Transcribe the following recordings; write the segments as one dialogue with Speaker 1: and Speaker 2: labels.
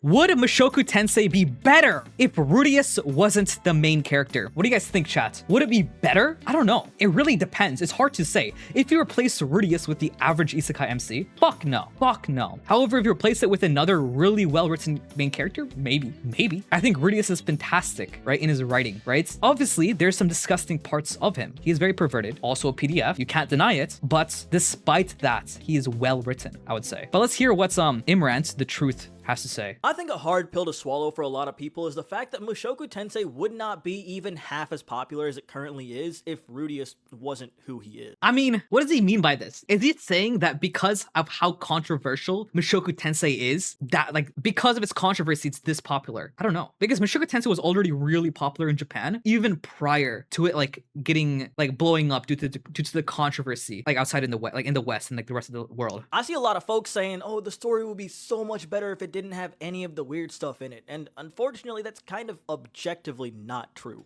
Speaker 1: Would Mushoku Tensei be better if Rudeus wasn't the main character? What do you guys think, chat? Would it be better? I don't know. It really depends. It's hard to say. If you replace Rudeus with the average Isekai MC, fuck no. Fuck no. However, if you replace it with another really well-written main character, maybe. I think Rudeus is fantastic, right, in his writing, right? Obviously, there's some disgusting parts of him. He is very perverted. Also a PDF. You can't deny it. But despite that, he is well-written, I would say. But let's hear what's Imrant, the truth, has to say.
Speaker 2: I think a hard pill to swallow for a lot of people is the fact that Mushoku Tensei would not be even half as popular as it currently is if Rudeus wasn't who he is.
Speaker 1: I mean, what does he mean by this? Is he saying that because of how controversial Mushoku Tensei is, that like because of its controversy, it's this popular? I don't know. Because Mushoku Tensei was already really popular in Japan, even prior to it like getting like blowing up due to the controversy like outside in the West, like in the West and like the rest of the world.
Speaker 2: I see a lot of folks saying, oh, the story would be so much better if it didn't have any of the weird stuff in it, and unfortunately that's kind of objectively not true.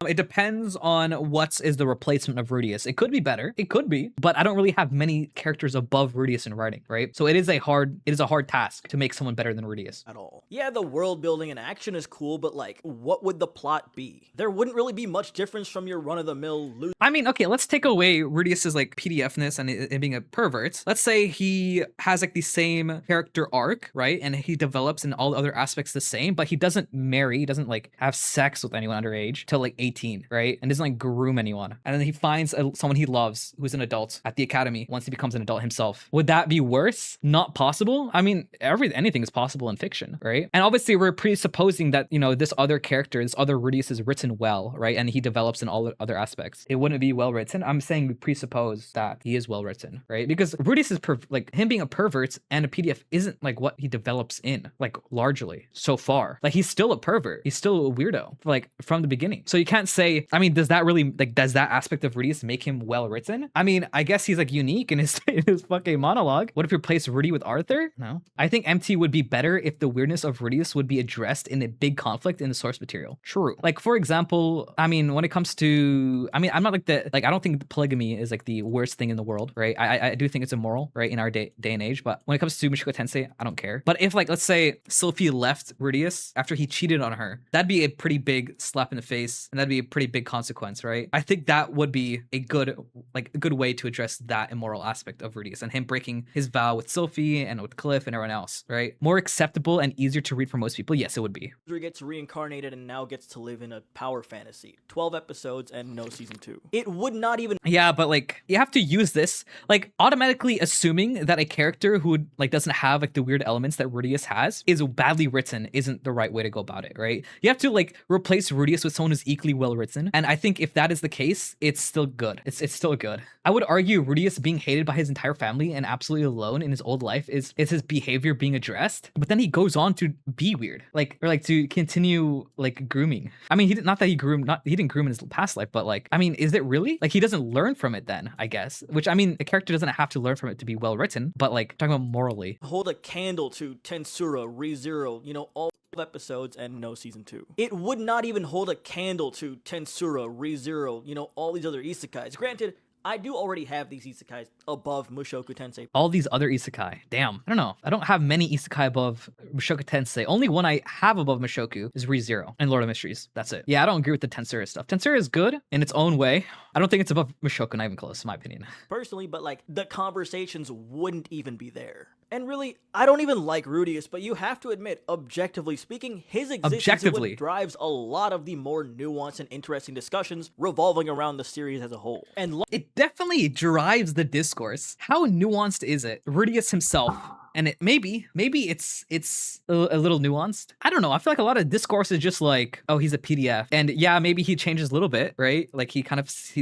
Speaker 1: It depends on what is the replacement of Rudeus. It could be better, it could be, but I don't really have many characters above Rudeus in writing, right? So it is a hard task to make someone better than Rudeus
Speaker 2: At all. Yeah, the world building and action is cool, but like, what would the plot be? There wouldn't really be much difference from your run-of-the-mill loot.
Speaker 1: I mean, okay, let's take away Rudeus's like PDFness and it being a pervert. Let's say he has like the same character arc, right? And he develops in all other aspects the same, but he doesn't marry, he doesn't like have sex with anyone underage till like 18, right? And doesn't like groom anyone. And then he finds someone he loves who's an adult at the academy once he becomes an adult himself. Would that be worse? Not possible? I mean, anything is possible in fiction, right? And obviously we're presupposing that, you know, this other character, this other Rudeus is written well, right? And he develops in all the other aspects. It wouldn't be well written. I'm saying we presuppose that he is well written, right? Because Rudeus is like him being a pervert and a PDF isn't like what he develops in, like largely so far. Like he's still a pervert. He's still a weirdo, like from the beginning. So you can't say, I mean, does that aspect of Rudeus make him well written? I mean, I guess he's like unique in his fucking monologue. What if you replace Rudy with Arthur? No. I think MT would be better if the weirdness of Rudeus would be addressed in a big conflict in the source material. True. Like for example, I mean, when it comes to, I mean, I'm not I don't think polygamy is like the worst thing in the world, right? I do think it's immoral, right, in our day and age, but when it comes to Mushoku Tensei, I don't care. But if like, let's say Sophie left Rudeus after he cheated on her, that'd be a pretty big slap in the face and that'd be a pretty big consequence, right? I think that would be a good way to address that immoral aspect of Rudeus and him breaking his vow with Sophie and with Cliff and everyone else, right? More acceptable and easier to read for most people. Yes, it would be.
Speaker 2: He gets reincarnated and now gets to live in a power fantasy. 12 episodes and no season 2. It would not even...
Speaker 1: Yeah, but like, you have to use this, like automatically assuming that a character who like doesn't have like the weird elements that Rudeus has is badly written isn't the right way to go about it, right? You have to like replace Rudeus with someone who's equally well written. And I think if that is the case, it's still good. It's still good. I would argue Rudeus being hated by his entire family and absolutely alone in his old life is his behavior being addressed. But then he goes on to be weird, or to continue like grooming. I mean, he didn't groom in his past life, but like, I mean, is it really? Like he doesn't learn from it then, I guess. Which I mean, a character doesn't have to learn from it to be well written, but like talking about morally.
Speaker 2: Hold a candle to Tensura, ReZero, you know, all episodes and no season 2. It would not even hold a candle to Tensura, ReZero, you know, all these other isekais. Granted, I do already have these isekais above Mushoku Tensei.
Speaker 1: All these other isekai. Damn. I don't know. I don't have many isekai above Mushoku Tensei. Only one I have above Mushoku is ReZero and Lord of Mysteries. That's it. Yeah, I don't agree with the Tensura stuff. Tensura is good in its own way. I don't think it's above Mushoku, not even close, in my opinion.
Speaker 2: Personally, but like, the conversations wouldn't even be there. And really, I don't even like Rudeus, but you have to admit, objectively speaking, his existence is what drives a lot of the more nuanced and interesting discussions revolving around the series as a whole. And
Speaker 1: it definitely drives the discourse. How nuanced is it? Rudeus himself. And it maybe it's a little nuanced. I don't know. I feel like a lot of discourse is just like, oh, he's a PDF. And yeah, maybe he changes a little bit, right? Like he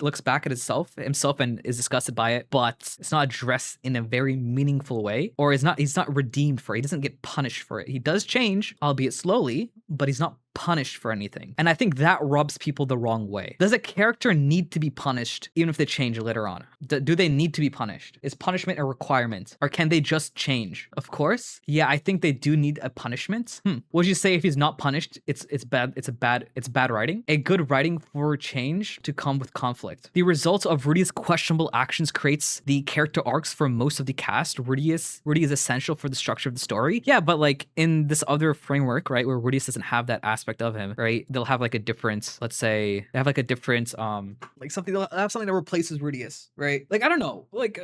Speaker 1: looks back at himself and is disgusted by it, but it's not addressed in a very meaningful way, or he's not redeemed for it. He doesn't get punished for it. He does change, albeit slowly, but he's not punished for anything. And I think that rubs people the wrong way. Does a character need to be punished even if they change later on? Do they need to be punished? Is punishment a requirement? Or can they just change? Of course. Yeah, I think they do need a punishment. Would you say if he's not punished, it's bad, it's bad writing? A good writing for change to come with conflict. The result of Rudeus' questionable actions creates the character arcs for most of the cast. Rudeus is essential for the structure of the story. Yeah, but like in this other framework, right, where Rudeus doesn't have that aspect of him, right? They'll have like a different, let's say, they have like a different, like something, they'll have something that replaces Rudeus, right? Like, I don't know, like,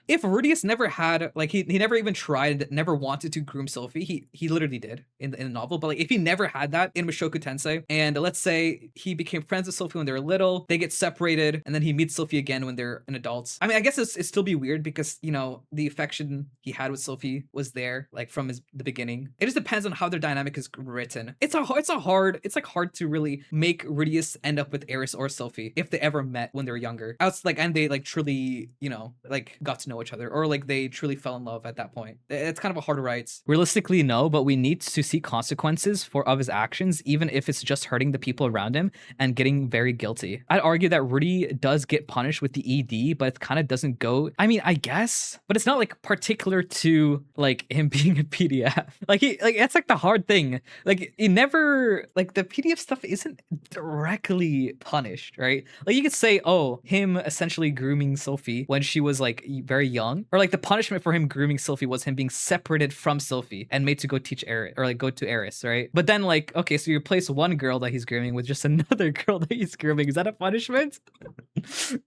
Speaker 1: if Rudeus never had, like, he never even tried, never wanted to groom Sophie, he literally did in the novel, but like, if he never had that in Mushoku Tensei, and let's say he became friends with Sophie when they were little, they get separated, and then he meets Sophie again when they're an adults. I mean, I guess it'd still be weird because, you know, the affection he had with Sophie was there, like, from the beginning. It just depends on how their dynamic is written. It's hard to really make Rudeus end up with Eris or Sophie if they ever met when they were younger. And they like truly, you know, like got to know each other, or like they truly fell in love at that point. It's kind of a hard write. Realistically, no, but we need to see consequences of his actions, even if it's just hurting the people around him and getting very guilty. I'd argue that Rudy does get punished with the ED, but it kind of doesn't go. I mean, I guess, but it's not like particular to like him being a PDF. Like that's like the hard thing. Like he never, like the PDF stuff isn't directly punished, right? Like you could say, oh, him essentially grooming Sophie when she was like very young, or like the punishment for him grooming Sophie was him being separated from Sophie and made to go teach Eris, or like go to Eris, right? But then like, okay, so you replace one girl that he's grooming with just another girl that he's grooming. Is that a punishment?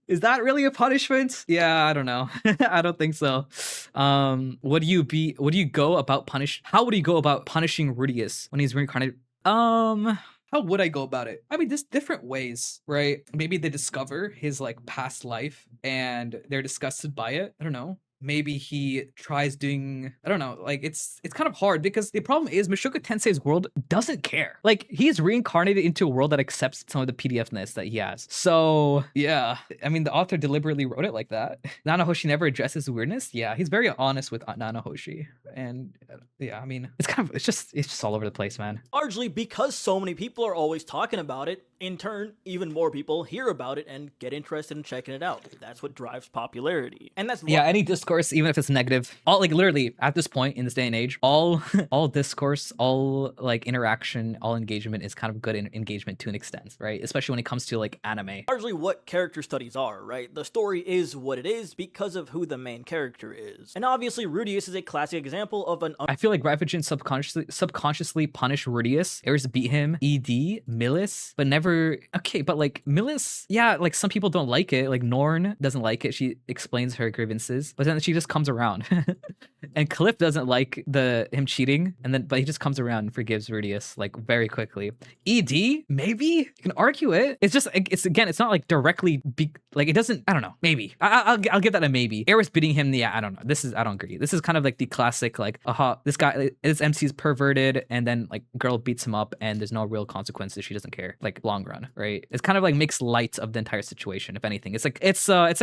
Speaker 1: Is that really a punishment? Yeah, I don't know. I don't think so. How would you go about punishing Rudeus when he's reincarnated? How would I go about it? I mean, there's different ways, right? Maybe they discover his like past life and they're disgusted by it. I don't know. Maybe he tries doing, I don't know, like it's kind of hard because the problem is Mushoku Tensei's world doesn't care. Like he's reincarnated into a world that accepts some of the PDFness that he has. So yeah, I mean, the author deliberately wrote it like that. Nanahoshi never addresses weirdness. Yeah, he's very honest with Nanahoshi. And yeah, I mean, it's just all over the place, man.
Speaker 2: Largely because so many people are always talking about it. In turn, even more people hear about it and get interested in checking it out. That's what drives popularity. And that's
Speaker 1: any discourse, even if it's negative, all like literally at this point in this day and age, all discourse, all like interaction, all engagement is kind of good engagement to an extent, right? Especially when it comes to like anime.
Speaker 2: Largely what character studies are, right? The story is what it is because of who the main character is. And obviously Rudeus is a classic example of an
Speaker 1: I feel like Raifugen subconsciously punished Rudeus. Eris beat him, ED, Millis, but never. Okay, but like Millis, yeah, like some people don't like it. Like Norn doesn't like it. She explains her grievances, but then she just comes around. And Cliff doesn't like him cheating, but he just comes around and forgives Rudeus like very quickly. ED, maybe you can argue it. It's just it's not like directly like it doesn't. I don't know. Maybe I'll give that a maybe. Eris beating him. Yeah, I don't know. I don't agree. This is kind of like the classic like this MC's perverted, and then like girl beats him up, and there's no real consequences. She doesn't care. Like long run, right? It's kind of like makes light of the entire situation. If anything, it's like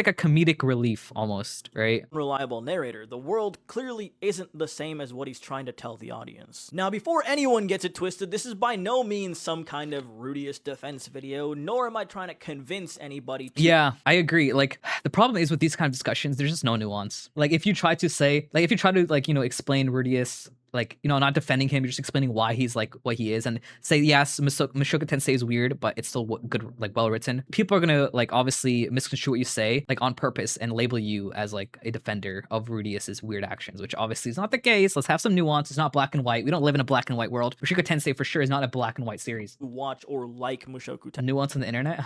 Speaker 1: a comedic relief almost, right?
Speaker 2: Reliable narrator. The world clearly isn't the same as what he's trying to tell the audience. Now, before anyone gets it twisted, this is by no means some kind of Rudeus defense video, nor am I trying to convince anybody to.
Speaker 1: Yeah, I agree. Like the problem is with these kind of discussions, there's just no nuance. Like if you try to like, you know, explain Rudeus, like, you know, not defending him, you're just explaining why he's like what he is, and say, yes, Mushoku Tensei is weird, but it's still good, like well written. People are gonna like obviously misconstrue what you say, like on purpose, and label you as like a defender of Rudeus's weird actions, which obviously is not the case. Let's have some nuance. It's not black and white. We don't live in a black and white world. Mushoku Tensei for sure is not a black and white series.
Speaker 2: Watch or like Mushoku Tensei.
Speaker 1: Nuance on the internet?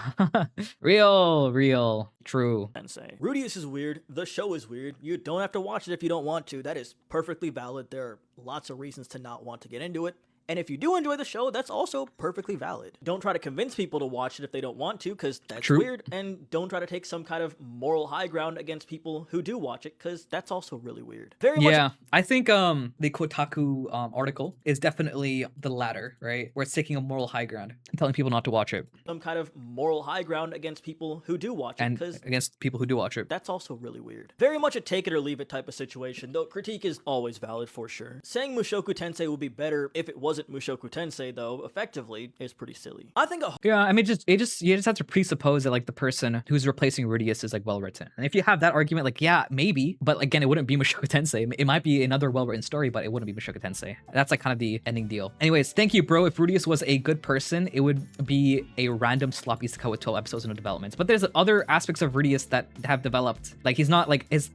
Speaker 1: real, true.
Speaker 2: Tensei. Rudeus is weird. The show is weird. You don't have to watch it if you don't want to. That is perfectly valid. There are lots of reasons to not want to get into it. And if you do enjoy the show, that's also perfectly valid. Don't try to convince people to watch it if they don't want to, because that's weird. And don't try to take some kind of moral high ground against people who do watch it, because that's also really weird.
Speaker 1: I think the Kotaku article is definitely the latter, right? Where it's taking a moral high ground and telling people not to watch it.
Speaker 2: Some kind of moral high ground against people who do watch it.
Speaker 1: And against people who do watch it.
Speaker 2: That's also really weird. Very much a take it or leave it type of situation, though critique is always valid for sure. Saying Mushoku Tensei would be better if it was wasn't Mushoku Tensei, though, effectively, is pretty silly. I think
Speaker 1: yeah, I mean, you just have to presuppose that like the person who's replacing Rudeus is like well written. And if you have that argument, like yeah, maybe, but again, it wouldn't be Mushoku Tensei. It might be another well written story, but it wouldn't be Mushoku Tensei. That's like kind of the ending deal. Anyways, thank you, bro. If Rudeus was a good person, it would be a random sloppy isekai with 12 episodes in development. But there's other aspects of Rudeus that have developed. Like he's not like his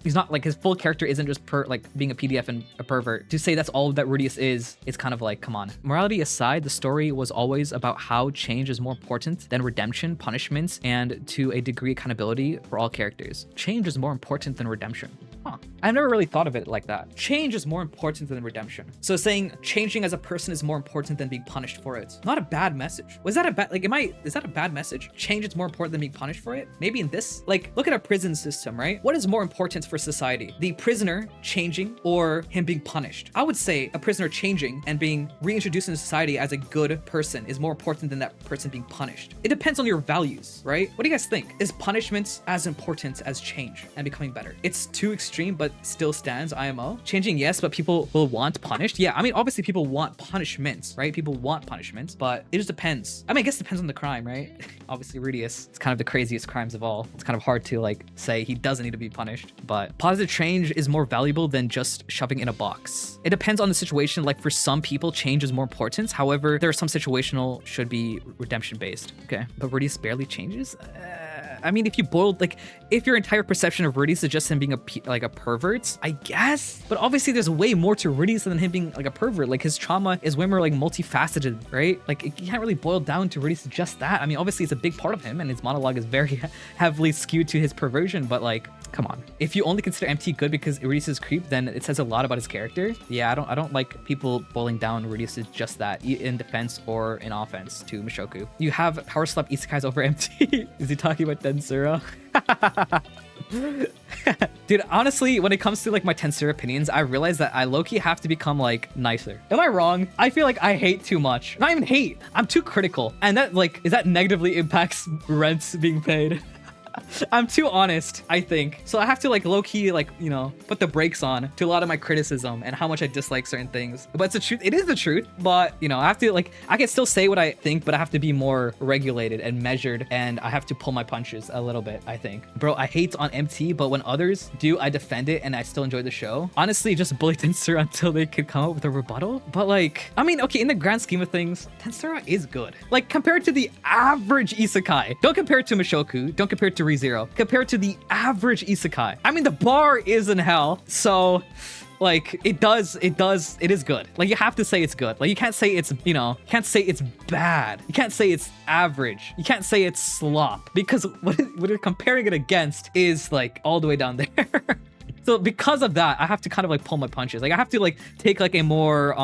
Speaker 1: full character isn't just like being a PDF and a pervert. To say that's all that Rudeus is, it's kind of like, come on. Morality aside, the story was always about how change is more important than redemption, punishments, and to a degree accountability for all characters. Change is more important than redemption. Huh. I've never really thought of it like that. Change is more important than redemption. So saying changing as a person is more important than being punished for it. Not a bad message. Was that a bad, like, is that a bad message? Change is more important than being punished for it? Maybe in this, like, look at a prison system, right? What is more important for society? The prisoner changing or him being punished? I would say a prisoner changing and being reintroduced into society as a good person is more important than that person being punished. It depends on your values, right? What do you guys think? Is punishment as important as change and becoming better? It's too extreme, but still stands IMO. Changing, yes, but people will want punished. Yeah, I mean, obviously people want punishments, right? People want punishments, but it just depends. I mean, I guess it depends on the crime, right? Obviously, Rudeus, it's kind of the craziest crimes of all. It's kind of hard to like say he doesn't need to be punished, but positive change is more valuable than just shoving in a box. It depends on the situation. Like for some people, change is more important. However, there are some situational should be redemption based. Okay, but Rudeus barely changes. I mean, if you boiled, like, if your entire perception of Rudeus is just him being a pervert, I guess. But obviously, there's way more to Rudeus than him being like a pervert. Like his trauma is way more like multifaceted, right? Like you can't really boil down to Rudeus just that. I mean, obviously, it's a big part of him, and his monologue is very heavily skewed to his perversion. But like, come on. If you only consider MT good because Rudeus is creep, then it says a lot about his character. Yeah, I don't like people boiling down Rudeus is just that in defense or in offense to Mushoku. You have power slap isekais over MT. Is he talking about Tensura? Dude, honestly, when it comes to like my Tensura opinions, I realize that I low-key have to become like nicer. Am I wrong? I feel like I hate too much. Not even hate. I'm too critical. And that like, is that negatively impacts rents being paid? I'm too honest, I think. So I have to like low-key like, you know, put the brakes on to a lot of my criticism and how much I dislike certain things. But it's the truth. It is the truth. But, you know, I have to like, I can still say what I think, but I have to be more regulated and measured, and I have to pull my punches a little bit, I think. Bro, I hate on MT, but when others do, I defend it and I still enjoy the show. Honestly, just bully Tensura until they could come up with a rebuttal. But like, I mean, okay, in the grand scheme of things, Tensura is good. Like compared to the average isekai. Don't compare it to Mushoku. Don't compare it to ReZero. Compared to the average isekai. I mean, the bar is in hell, so like it is good. Like you have to say it's good. Like you can't say it's, you know, can't say it's bad. You can't say it's average. You can't say it's slop, because what you're comparing it against is like all the way down there. So because of that, I have to kind of like pull my punches. Like I have to like take like a more,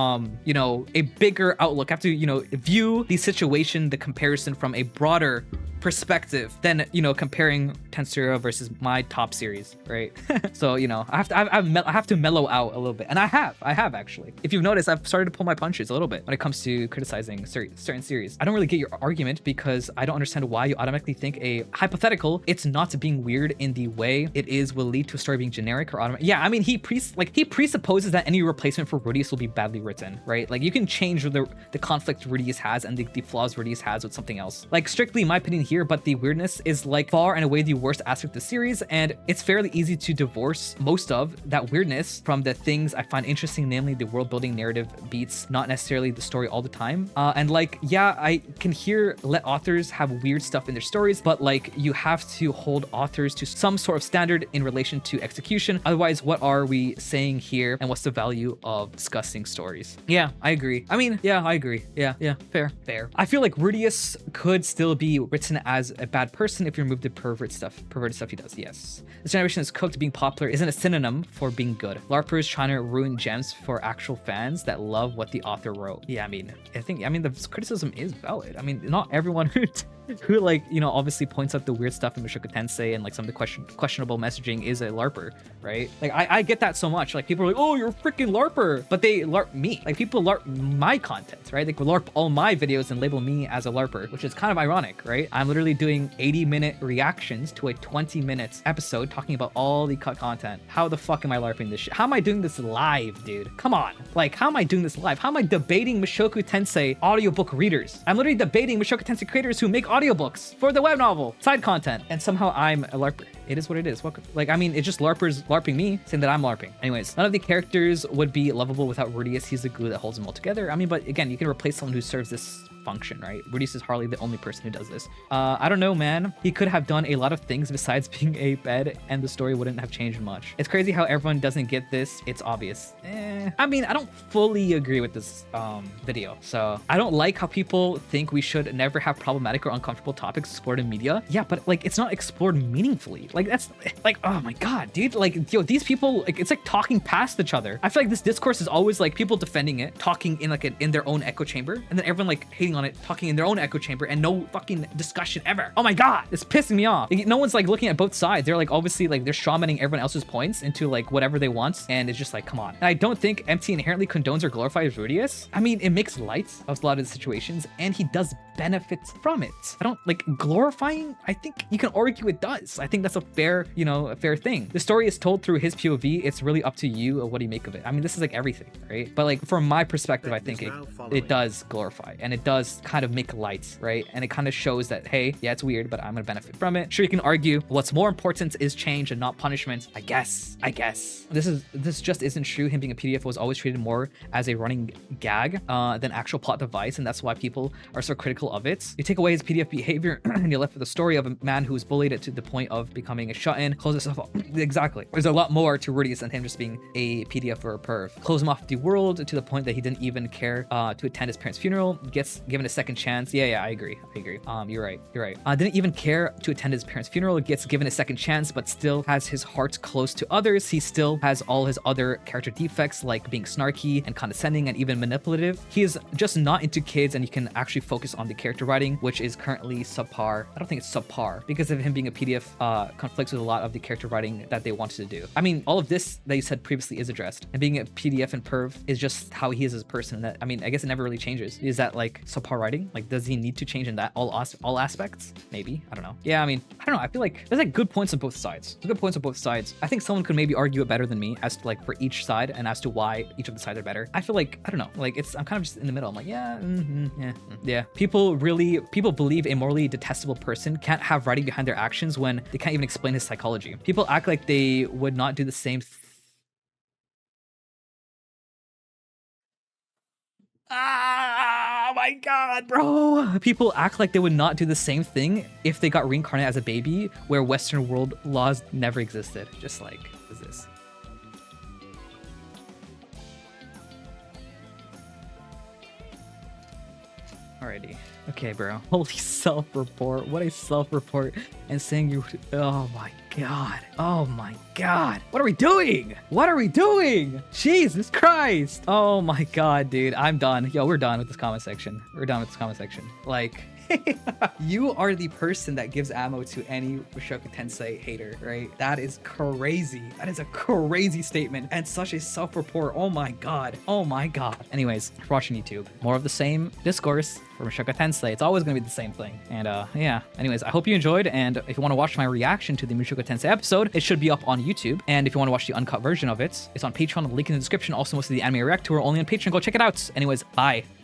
Speaker 1: you know, a bigger outlook. I have to, you know, view the situation, the comparison from a broader perspective than, you know, comparing Tensura versus my top series, right? So, you know, I have to mellow out a little bit, and I have actually. If you've noticed, I've started to pull my punches a little bit when it comes to criticizing certain series. I don't really get your argument because I don't understand why you automatically think a hypothetical it's not being weird in the way it is will lead to a story being generic or automatic. Yeah, I mean, he presupposes that any replacement for Rudeus will be badly written, right? Like you can change the conflict Rudeus has and the flaws Rudeus has with something else. Like strictly in my opinion here, but the weirdness is like far and away the worst aspect of the series, and it's fairly easy to divorce most of that weirdness from the things I find interesting, namely the world building narrative beats, not necessarily the story all the time. And like, yeah, I can let authors have weird stuff in their stories, but like you have to hold authors to some sort of standard in relation to execution. Otherwise, what are we saying here, and what's the value of discussing stories? Yeah, I agree. I mean, yeah, I agree. Yeah, fair. I feel like Rudeus could still be written as a bad person if you remove the perverted stuff he does. Yes, this generation is cooked. Being popular isn't a synonym for being good. LARPers is trying to ruin gems for actual fans that love what the author wrote. Yeah, I mean, the criticism is valid. I mean, not everyone who who like, you know, obviously points out the weird stuff in Mushoku Tensei and like some of the questionable messaging is a LARPer, right? Like I get that so much. Like people are like, oh, you're a freaking LARPer, but they LARP me. Like people LARP my content, right? They LARP all my videos and label me as a LARPer, which is kind of ironic, right? I'm literally doing 80-minute reactions to a 20-minute episode talking about all the cut content. How the fuck am I LARPing this shit? How am I doing this live, dude? Come on. Like, how am I doing this live? How am I debating Mushoku Tensei audiobook readers? I'm literally debating Mushoku Tensei creators who make audiobooks for the web novel, side content, and somehow I'm a LARPer. It is what it is. Welcome. Like, I mean, it's just LARPers LARPing me, saying that I'm LARPing. Anyways, none of the characters would be lovable without Rudeus. He's the glue that holds them all together. I mean, but again, you can replace someone who serves this function, right? Rudeus is hardly the only person who does this. I don't know, man. He could have done a lot of things besides being a bed, and the story wouldn't have changed much. It's crazy how everyone doesn't get this. It's obvious. I mean, I don't fully agree with this video. So I don't like how people think we should never have problematic or uncomfortable topics explored in media. Yeah, but like it's not explored meaningfully. Like that's like, oh my god, dude. Like, yo, these people, like it's like talking past each other. I feel like this discourse is always like people defending it, talking in like in their own echo chamber, and then everyone like hating on it, talking in their own echo chamber, and no fucking discussion ever. Oh my god, it's pissing me off. Like, no one's like looking at both sides. They're like obviously like they're strawmanning everyone else's points into like whatever they want, and it's just like, come on. And I don't think MT inherently condones or glorifies Rudeus. I mean, it makes light of a lot of the situations, and he does benefit from it. I don't like glorifying. I think you can argue it does. I think that's a fair, you know, a fair thing. The story is told through his POV. It's really up to you of what do you make of it. I mean, this is like everything, right? But like from my perspective, I think it does glorify, and it does kind of make light, right? And it kind of shows that, hey, yeah, it's weird, but I'm gonna benefit from it. Sure, you can argue what's more important is change and not punishment. I guess. This just isn't true. Him being a PDF was always treated more as a running gag than actual plot device, and that's why people are so critical of it. You take away his PDF behavior and you're left with a story of a man who was bullied to the point of becoming a shut-in. Close yourself off. Exactly. There's a lot more to Rudeus than him just being a PDF or a perv. Close him off the world to the point that he didn't even care to attend his parents' funeral. Gets given a second chance. Yeah, I agree. You're right. Didn't even care to attend his parents' funeral. Gets given a second chance, but still has his heart close to others. He still has all his other character defects, like being snarky and condescending and even manipulative. He is just not into kids, and you can actually focus on the character writing, which is currently subpar. I don't think it's subpar because of him being a PDF conflicts with a lot of the character writing that they wanted to do. I mean, all of this that you said previously is addressed, and being a PDF and perv is just how he is as a person. That, I mean, I guess it never really changes. Is that like subpar writing? Like, does he need to change in that all aspects? Maybe. I don't know. Yeah, I mean, I don't know. I feel like there's like good points on both sides. I think someone could maybe argue it better than me as to like for each side and as to why each of the sides are better. I feel like, I don't know, like I'm kind of just in the middle. I'm like, yeah. People believe a morally detestable person can't have writing behind their actions when they can't even explain his psychology. People act like they would not do the same Ah, my god, bro. People act like they would not do the same thing if they got reincarnated as a baby where Western world laws never existed. Just like, what is this? Alrighty. Okay, bro. Holy self-report. What a self-report. And saying you... Oh my god. Oh my god. What are we doing? Jesus Christ. Oh my god, dude. I'm done. Yo, we're done with this comment section. Like... You are the person that gives ammo to any Mushoku Tensei hater, right? That is crazy. That is a crazy statement and such a self-report. Oh my god. Anyways, if you're watching YouTube, more of the same discourse for Mushoku Tensei. It's always gonna be the same thing. And yeah. Anyways, I hope you enjoyed. And if you want to watch my reaction to the Mushoku Tensei episode, it should be up on YouTube. And if you want to watch the uncut version of it, it's on Patreon. Link in the description. Also, most of the anime I react to are only on Patreon. Go check it out. Anyways, bye.